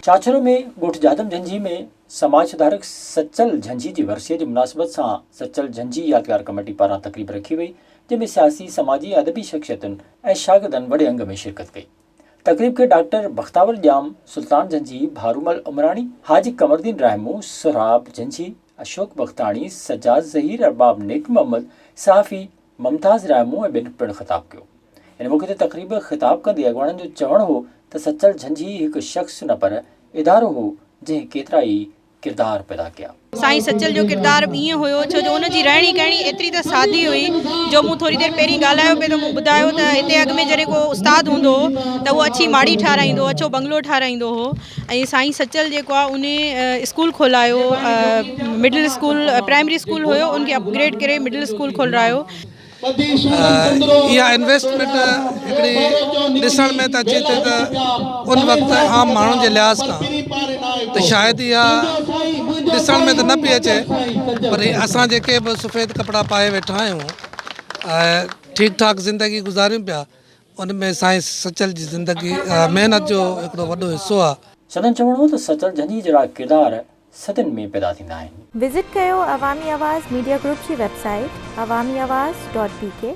चाचरो में गोठ जादम झंझी में समाज सुधारक सचल झंझी की वर्सीअ जी मुनासिबत से सचल झंझी यादगार कमेटी पारां तकरीब रखी वई, जंहिंमें सियासी समाजी अदबी शख्सियतुनि ऐं शागिर्दनि वॾे अंग में शिरकत कई। तकरीब के डॉक्टर बख्तावर जाम, सुल्तान झंझी, भारूमल उमरानी, हाजी कमरुद्दीन रहमू, सुराब झंझी, अशोक बख्तानी, सज्जाद ज़हीर, अरबाब नेक मोहम्मद, सहाफ़ी मुमताज़ रहमू ऐं ॿियनि पिणु ख़िताब कयो। इन मौक़े ते तकरीब ख़िताब कंदे अॻवाननि जो चवणु हो त सचल झंझी हिकु शख़्स न पर इदारो हो जंहिं केतिरा ई किरदार पैदा कया। साईं सचल जो किरदार ईअं हुयो छो जो उनजी रहणी कहणी एतिरी त सादी हुई जो मूं थोरी देरि पहिरीं ॻाल्हायो पिए त मूं ॿुधायो त हिते अॻु में जॾहिं को उस्तादु हूंदो हो त उहो अची माड़ी ठाराईंदो, अछो बंगलो ठाराईंदो हो। ऐं साईं सचल जेको आहे उन स्कूल खोलायो, मिडिल स्कूल प्राइमरी स्कूल हुयो उनखे अपग्रेड करे मिडिल स्कूल खोलायो। इहा इन्वेस्टमेंट हिकिड़ी ॾिसण में त अचे थी त उन वक़्तु आम माण्हुनि जे लिहाज़ खां त शायदि इहा ॾिसण में त न पई अचे, पर असां जेके बि सफ़ेद कपिड़ा पाए वेठा आहियूं ऐं ठीकु ठाक ज़िंदगी गुज़ारियूं पिया, उन में साईं सचल जी ज़िंदगी महिनत जो हिकिड़ो वॾो हिसो आहे। सदन चवणो हो त सचल झंझी जहिड़ा किरदार सदन में पैदा थींदा आहिनि। विज़िट कयो अवामी आवाज़ मीडिया ग्रुप जी वेबसाइट awamiawaz.pk।